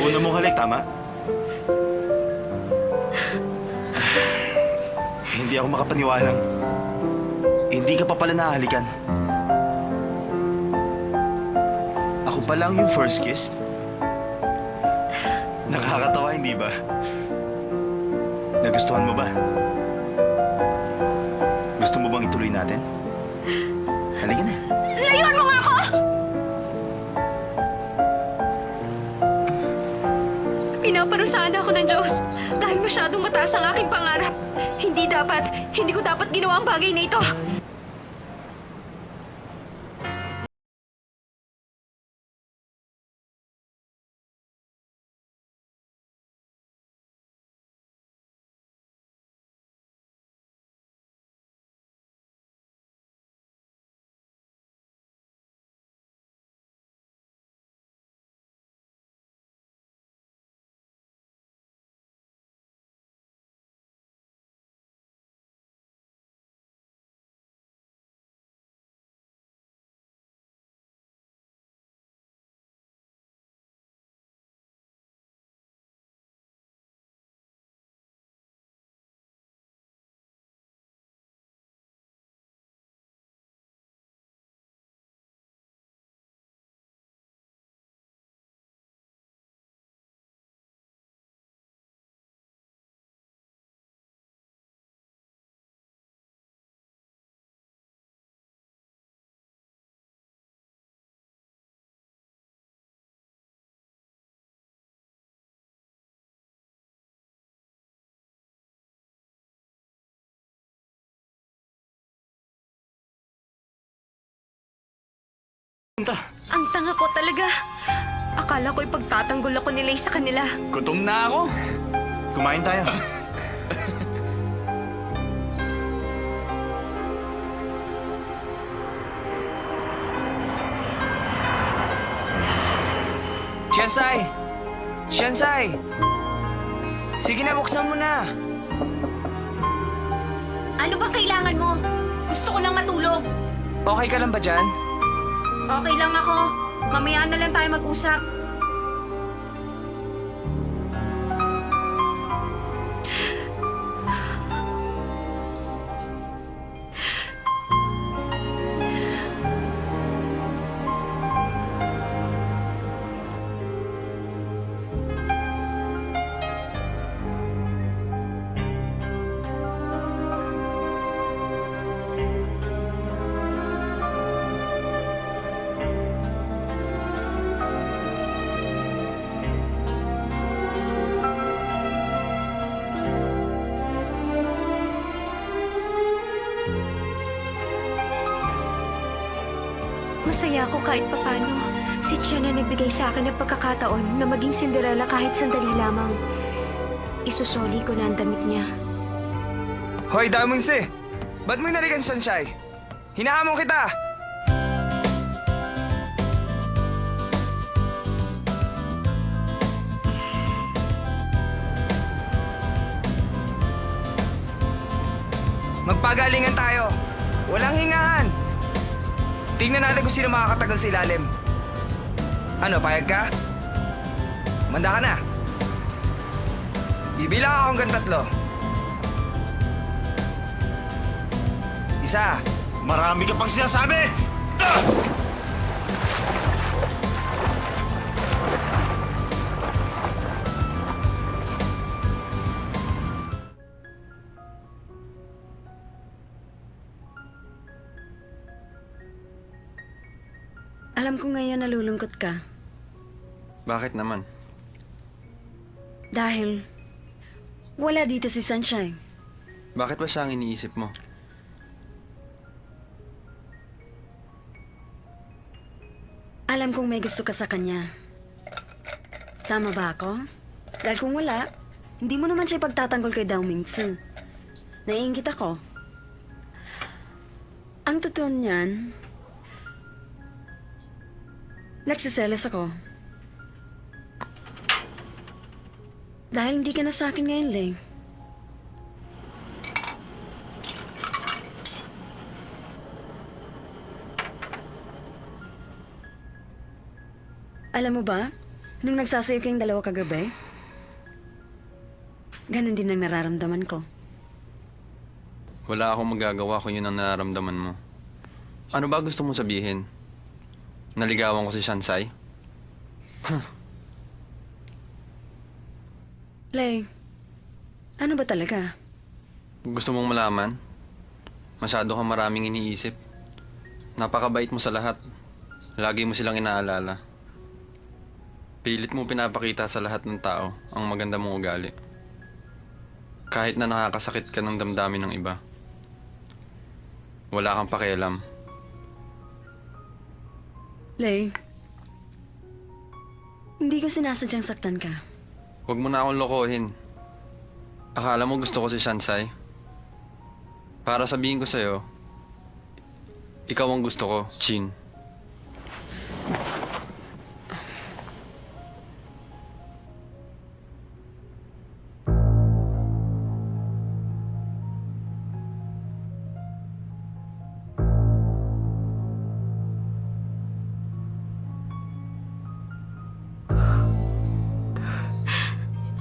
Una mong halik, tama? Hindi ako makapaniwalang hindi ka pa pala nahalikan. Ako pa lang yung first kiss? Nakakatawa, hindi ba? Nagustuhan mo ba? Gusto mo bang ituloy natin? Halika na. Layuan mo nga ako! Pinaparusahan ako ng Diyos dahil masyadong mataas ang aking pangarap. Hindi ko dapat ginawa ang bagay na ito. Punta. Ang tanga ko talaga. Akala ko ipagtatanggol ako nila sa kanila. Gutom na ako. Kumain tayo. Shiansay! Shiansay! Sige na, buksan mo na. Ano bang kailangan mo? Gusto ko lang matulog. Okay ka lang ba dyan? Okay lang ako. Mamaya na lang tayo mag-usap. Masaya ako kahit papano. Si Chen na nagbigay sa akin ng pagkakataon na maging Cinderella kahit sandali lamang. Isusoli ko na ang damit niya. Hoy, Damingsi! Ba't mo narigan si Sanshay? Hinahamon kita! Magpagalingan tayo. Walang hingahan. Tingnan natin kung sino makakatagal sa ilalim. Ano, payag ka? Manda ka na. Bibilang ako hanggang 3. Isa. Marami ka pang sinasabi! Ah! Alam ko ngayon nalulungkot ka. Bakit naman? Dahil wala dito si Sunshine. Bakit ba siya ang iniisip mo? Alam kong may gusto ka sa kanya. Tama ba ako? Dahil kung wala, hindi mo naman siya pagtatanggol kay Dao Mingzi. Naiingit ako. Ang totoo niyan, nagsiselos ako. Dahil hindi ka na sa akin ngayon, Leng. Alam mo ba, Nung nagsasayo kayong dalawa kagabi, ganun din ang nararamdaman ko. Wala akong magagawa kung yun ang nararamdaman mo. Ano ba gusto mong sabihin? Naligawan ko si Shansai? Lay, ano ba talaga? Gusto mong malaman? Masyado kang maraming iniisip. Napakabait mo sa lahat. Lagi mo silang inaalala. Pilit mo pinapakita sa lahat ng tao ang maganda mong ugali. Kahit na nakakasakit ka ng damdamin ng iba. Wala kang pakialam. Lay, hindi ko sinasadyang saktan ka. Huwag mo na akong lokohin. Akala mo gusto ko si Shansai? Para sabihin ko sa'yo, ikaw ang gusto ko, Chin.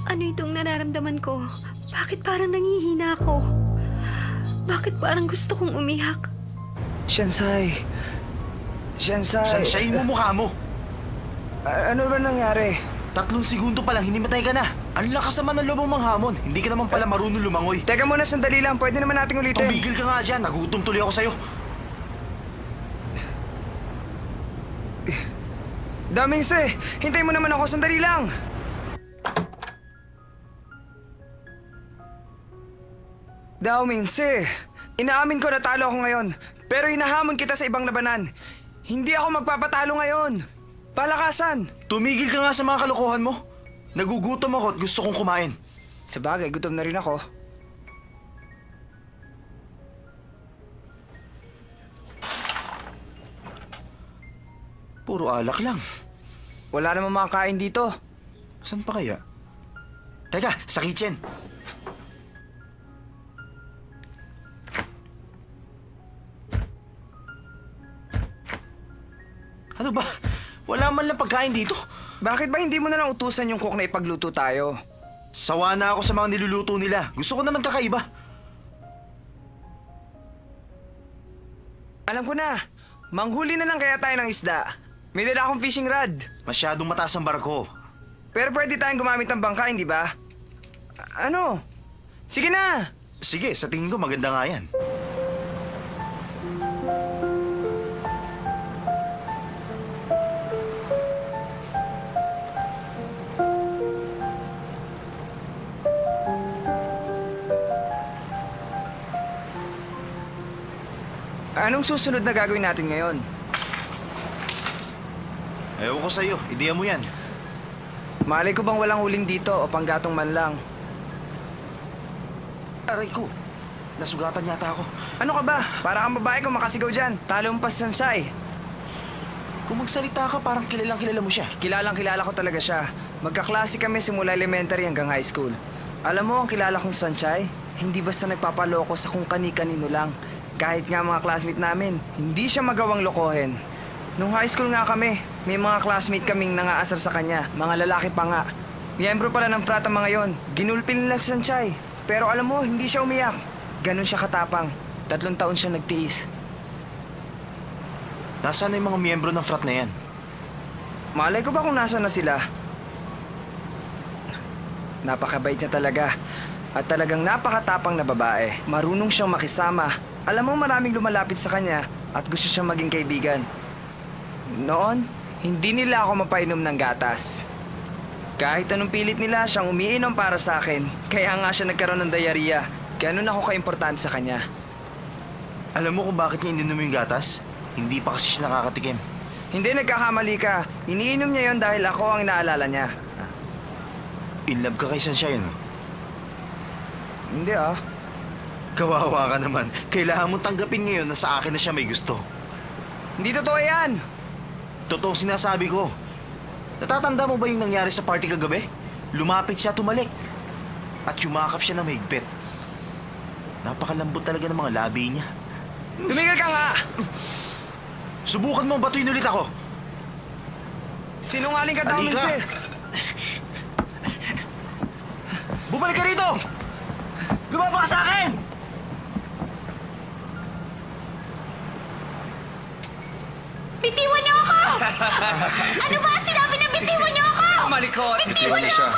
Ano itong nararamdaman ko? Bakit parang nangihina ako? Bakit parang gusto kong umiyak? Shansai. Shansai. Sansyain mo mukha mo. Ano ba nangyari? 3 segundo pa lang, hinimatay ka na. Ang lakas naman ng loob mong manghamon. Hindi ka naman pala marunong lumangoy. Teka muna, sandali lang. Pwede naman nating ulitin. Tumigil ka nga dyan. Nagutom tuloy ako sa'yo. Damingse, hintay mo naman ako. Sandali lang. Damingse, inaamin ko na talo ako ngayon. Pero hinahamon kita sa ibang labanan. Hindi ako magpapatalo ngayon. Palakasan. Tumigil ka nga sa mga kalokohan mo. Nagugutom ako at gusto kong kumain. Sa bagay, gutom na rin ako. Puro alak lang. Wala namang makakain dito. Saan pa kaya? Teka, sa kitchen. Ano ba? Wala man lang pagkain dito. Bakit ba hindi mo na lang utusan yung cook na ipagluto tayo? Sawa na ako sa mga niluluto nila. Gusto ko naman kakaiba. Alam ko na. Manghuli na lang kaya tayo ng isda. May dala akong fishing rod. Masyadong mataas ang barko. Pero pwede tayong gumamit ng bangka, hindi ba? Ano? Sige na! Sige, sa tingin ko maganda nga yan. Anong susunod na gagawin natin ngayon? Ewan ko sa'yo, ideya mo yan. Malay ko bang walang huling dito o panggatong man lang? Aray ko, nasugatan yata ako. Ano ka ba? Para kang babae kung makasigaw dyan. Talo mo pa sa Sansay. Kung magsalita ka, parang kilalang kilala mo siya. Kilalang kilala ko talaga siya. Magkaklase kami simula elementary hanggang high school. Alam mo, ang kilala kong Sanchay, hindi basta nagpapaloko sa kung kani-kanino lang. Kahit nga mga classmate namin, hindi siya magawang lokohin. Nung high school nga kami, may mga classmate kaming nangaasar sa kanya, mga lalaki pa nga. Miyembro pala ng frat ang mga yon. Ginulpil nila si Sanchay. Pero alam mo, hindi siya umiyak. Ganon siya katapang. 3 taon siya nagtiis. Nasaan na yung mga miyembro ng frat na yan? Malay ko ba kung nasa na sila? Napakabait niya talaga. At talagang napakatapang na babae. Marunong siyang makisama. Alam mo, maraming lumalapit sa kanya at gusto siyang maging kaibigan. Noon, hindi nila ako mapainom ng gatas. Kahit anong pilit nila, siyang umiinom para sa akin. Kaya nga siya nagkaroon ng diarrhea. Ganun ako kaimportante sa kanya. Alam mo kung bakit niya ininom yung gatas? Hindi pa kasi siya nakakatikim. Hindi, nagkakamali ka. Iniinom niya yon dahil ako ang naalala niya. In love ka kay Sunshine, no? Hindi ah. Kawawa ka naman. Kailangan mong tanggapin ngayon na sa akin na siya may gusto. Hindi totoo yan. Totoong sinasabi ko. Natatanda mo ba yung nangyari sa party kagabi? Lumapit siya, tumalik. At yumakap siya ng mahigpit. Napakalambot talaga ng mga labi niya. Tumigil ka nga! Subukan mo batuin ulit ako. Sinungaling ka, Halika. Damingse. bumalik ka rito! Lumapa ka sa akin! Bitiwan niyo ako! Ano ba? Sinabi na bitiwan niyo ako! Malikot! Bitiwan niyo siya.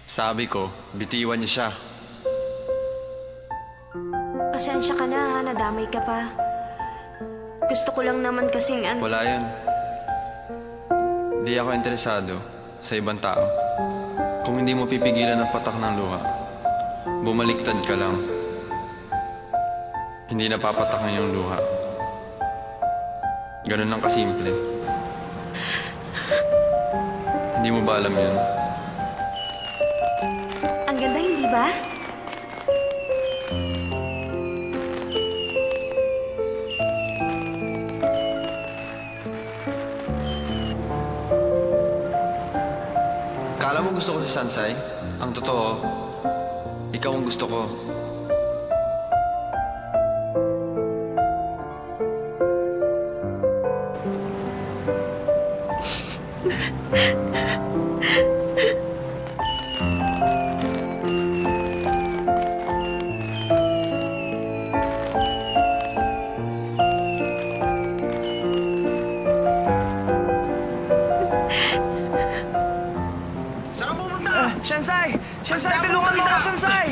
Sabi ko, bitiwan niyo siya. Pasensya ka na ha, nadamay ka pa. Gusto ko lang naman kasing Wala yun. Di ako interesado sa ibang tao. Kung hindi mo pipigilan ang patak ng luha, bumaliktad ka lang. Hindi napapatak ang iyong luha. Ganun lang kasimple. Hindi mo ba alam yun? Ang ganda, hindi ba? Kala mo gusto ko si Sansay? Ang totoo, ikaw ang gusto ko. Saan ka pupunta? Shansai! Shansai, Basta tulungan mo pumunta ako, kita! Shansai!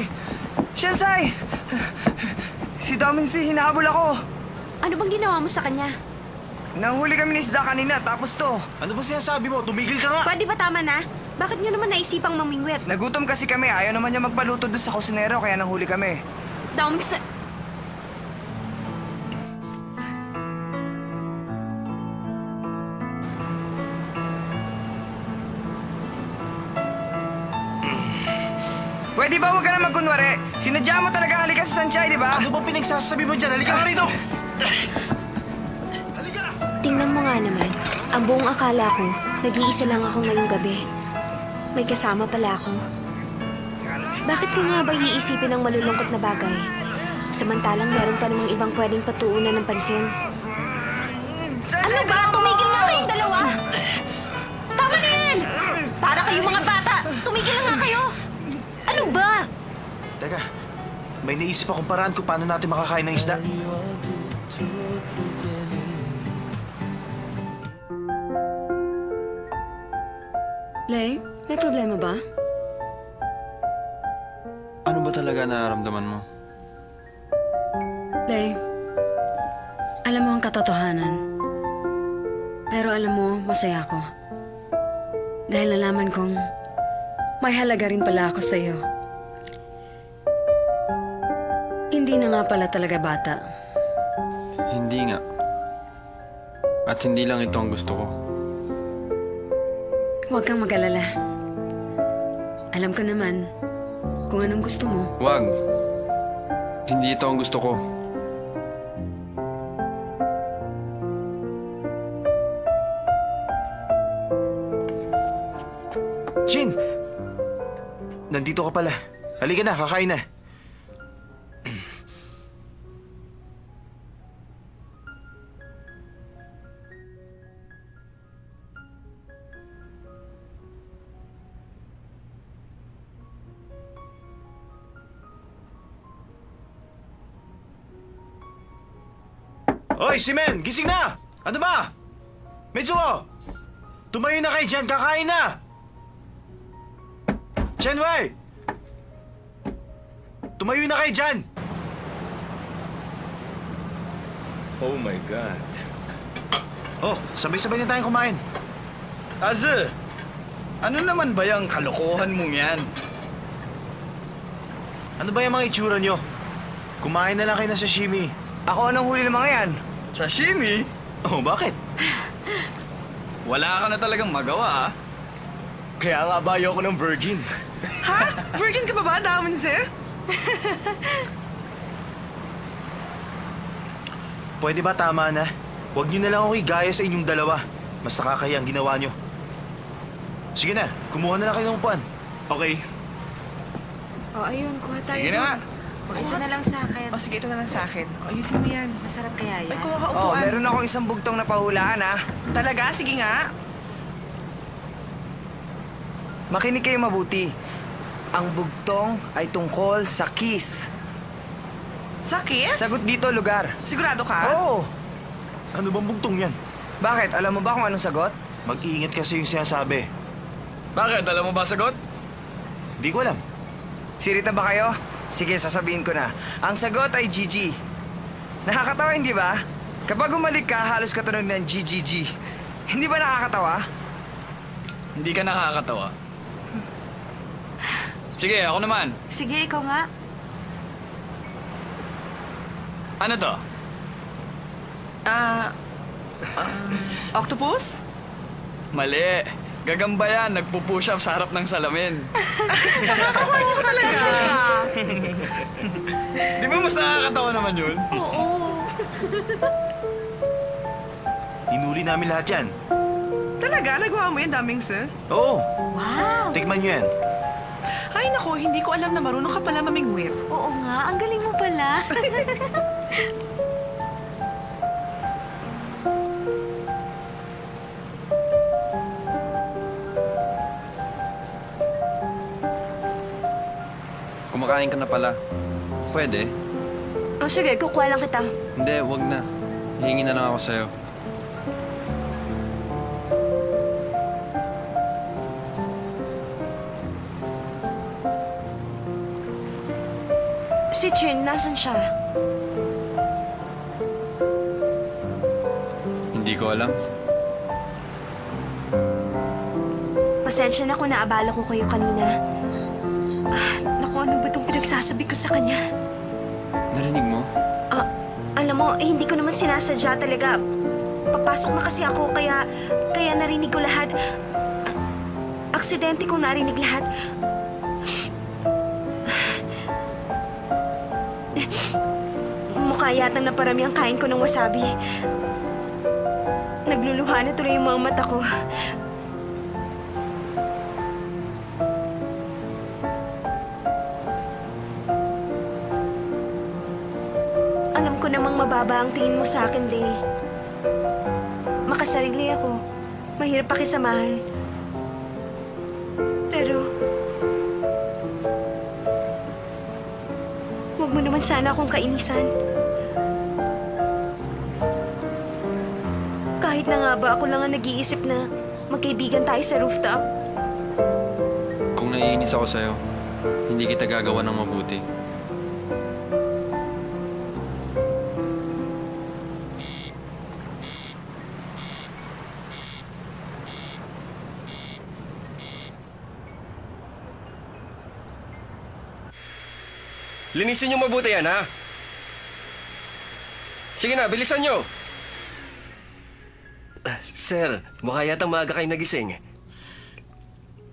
Shansai! Si Domincy, hinahabol ako. Ano bang ginawa mo sa kanya? Nanghuli kami ni Isda kanina, tapos to. Ano ba sinasabi mo? Tumigil ka nga! Pwede ba tama na? Bakit niyo naman naisipang mamingwit? Nagutom kasi kami, ayaw naman niya magpaluto doon sa kusinero, kaya nanghuli kami. Dawang sa... Pwede ba huwag ka na magkunwari? Sinadya mo talaga halika sa Sanchay, di ba? Ano bang pinagsasabi mo dyan? Halika ka rito! Halika! Tingnan mo nga naman. Ang buong akala ko, nag-iisa lang ako ngayong gabi. May kasama pala ako. Bakit ko nga ba iisipin ang malulungkot na bagay? Samantalang meron pa namang ibang pwedeng patuunan ng pansin. Ano ba? Tumigil nga kayong dalawa! Tama na yan! Para kayong mga bata! Tumigil na nga kayo! Ano ba? Teka, may naisip akong paraan kung paano natin makakain ng isda. Lay, may problema ba? Ano ba talaga nararamdaman mo? Lay, alam mo ang katotohanan. Pero alam mo, masaya ako. Dahil nalaman kong may halaga rin pala ako sa'yo. Hindi na nga pala talaga bata. Hindi nga. At hindi lang ito ang gusto ko. Huwag kang mag-alala. Alam ko naman kung anong gusto mo. Wag. Hindi ito ang gusto ko. Jin! Nandito ka pala. Halika na, kakain na. Hoy, si Men! Gising na! Ano ba? Mitsuo! Tumayo na kayo dyan, kakain na! Chenwei! Tumayo na kayo dyan! Oh my God. Oh, sabay-sabay na tayong kumain. Aze, ano naman ba yung kalokohan mong yan? Ano ba yung mga itsura nyo? Kumain na lang kayo ng sashimi. Ako anong huli ng mga yan? Sashimi? Oh, bakit? Wala ka na talagang magawa, ah. Kaya nga ba ayoko ng virgin? Ha? Virgin ka pa ba, Daman, sir? Pwede ba tama na? Huwag nyo na lang ako igaya sa inyong dalawa. Mas nakakaya ang ginawa nyo. Sige na, kumuha na lang kayo ng upuan. Okay. O, ayun, kuha tayo. Sige na nga. O, ito na lang sa akin. O, sige, ito na lang sa akin. O, ayusin mo yan. Masarap kaya yan. Ay, kuha ka Oh, upuan. meron akong isang bugtong na pahulaan, ah. Talaga? Sige nga. Makinig kayo mabuti. Ang bugtong ay tungkol sa kiss. Sa kiss? Sagot dito, lugar. Sigurado ka? Oo. Ano bang bugtong yan? Bakit? Alam mo ba kung anong sagot? Mag-iingat kasi yung sinasabi. Bakit? Alam mo ba sagot? Di ko alam. Sirita ba kayo? Sige, sasabihin ko na. Ang sagot ay GG. Nakakatawa, hindi ba? Kapag umalik ka, halos katunog ng GGG. Hindi ba nakakatawa? Hindi ka nakakatawa. Sige, ako naman. Sige, ikaw nga. Ano to? Octopus? Mali. Gagamba yan. Nagpo-push up sa harap ng salamin. Talaga? Di ba mas nakakatawa naman yun? Inuli namin lahat yan. Talaga? Nagawa mo yan, daming sir? Oo, Wow! tikman nyo yan. Ay nako, hindi ko alam na marunong ka pala mamingwit. Oo nga, ang galing mo pala. Kumakain ka na pala. Pwede? O sige, kukuha lang kita. Hindi, wag na. Hihingi na lang ako sa'yo. Si Chin, nasan siya? Hindi ko alam. Pasensya na kung naabala ko kayo kanina. Naku, ano ba itong pinagsasabi ko sa kanya? Narinig mo? Alam mo, hindi ko naman sinasadya talaga. Papasok na kasi ako, kaya narinig ko lahat. Aksidente kong narinig lahat. Mukha yatang naparami ang kain ko ng wasabi. Nagluluha na tuloy yung mga mata ko. Alam ko namang mababa ang tingin mo sa akin, Lay. Makasarili ako. Mahirap pakisamahan. Pero... huwag mo naman sana akong kainisan. Kahit na nga ba ako lang ang nag-iisip na magkaibigan tayo sa rooftop. Kung naiinis ako sa'yo, hindi kita gagawa ng mabuti. Linisin niyo mabuti yan, ha? Sige na, bilisan niyo! Sir, mukha yatang maaga kayo nagising.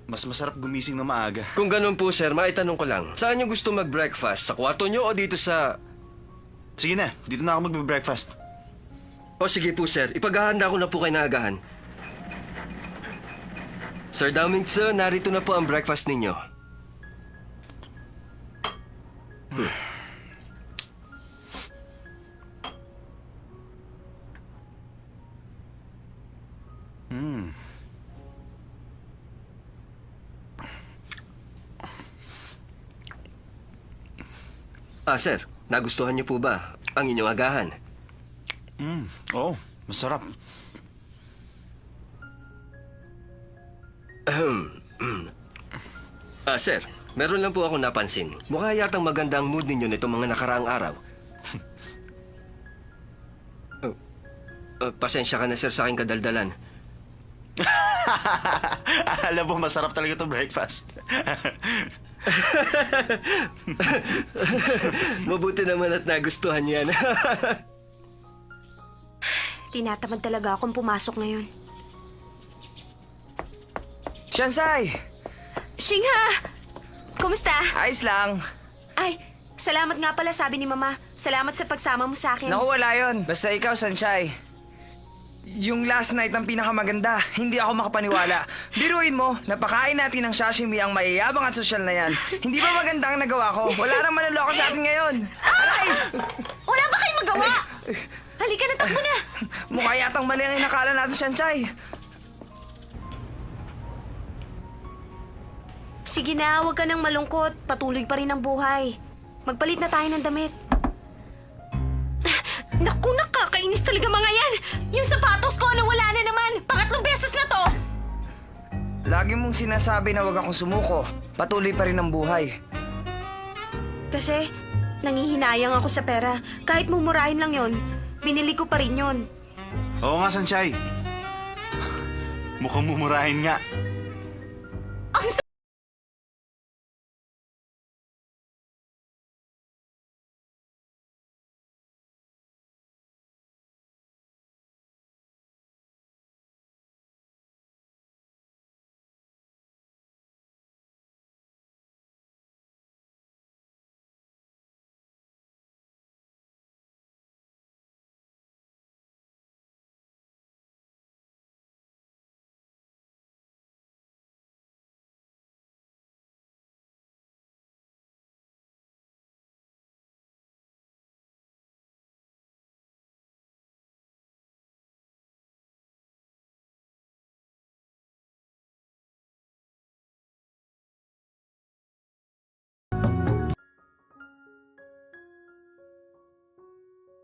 Mas masarap gumising na maaga. Kung ganun po, sir, maitanong ko lang. Saan niyo gusto mag-breakfast? Sa kwarto niyo o dito sa... Sige na, dito na ako magbe-breakfast. O sige po, sir. Ipaghahanda ko na po kayo na agahan. Sir Dao-Ming-tse, narito na po ang breakfast ninyo. Sir, nagustuhan niyo po ba ang inyong agahan? Oo, masarap. Sir, meron lang po akong napansin. Mukha yatang maganda ang mood ninyo nitong mga nakaraang araw. Pasensya ka na, sir, sa aking kadaldalan. Alam mo, masarap talaga itong breakfast. Mabuti naman at nagustuhan yan. Tinatamad talaga akong pumasok ngayon. Shansai! Shingha! Kumusta? Ayos lang. Ay, salamat nga pala sabi ni Mama. Salamat sa pagsama mo sa akin. Naku, wala yun. Basta ikaw, Sunshine. Yung last night ang pinakamaganda. Hindi ako makapaniwala. Biruin mo, napakain natin ng sashimi ang mayayabang at sosyal na yan. Hindi ba maganda ang nagawa ko? Wala nang manloloko sa atin ngayon. Aray! Wala ba kayong magawa? Halika na, takbo na! Mukha yatang mali ang inakala natin, Shansai. Sige na, huwag ka nang malungkot. Patuloy pa rin ang buhay. Magpalit na tayo ng damit. Naku, nakakainis talaga mga yan! Yung sapatos ko nawala na naman! Pangatlong beses na to! Lagi mong sinasabi na huwag akong sumuko. Patuloy pa rin ang buhay. Kasi, nangihinayang ako sa pera. Kahit mumurahin lang yon, binili ko pa rin yon. Oo nga, Sanchay. Mukhang mumurahin nga.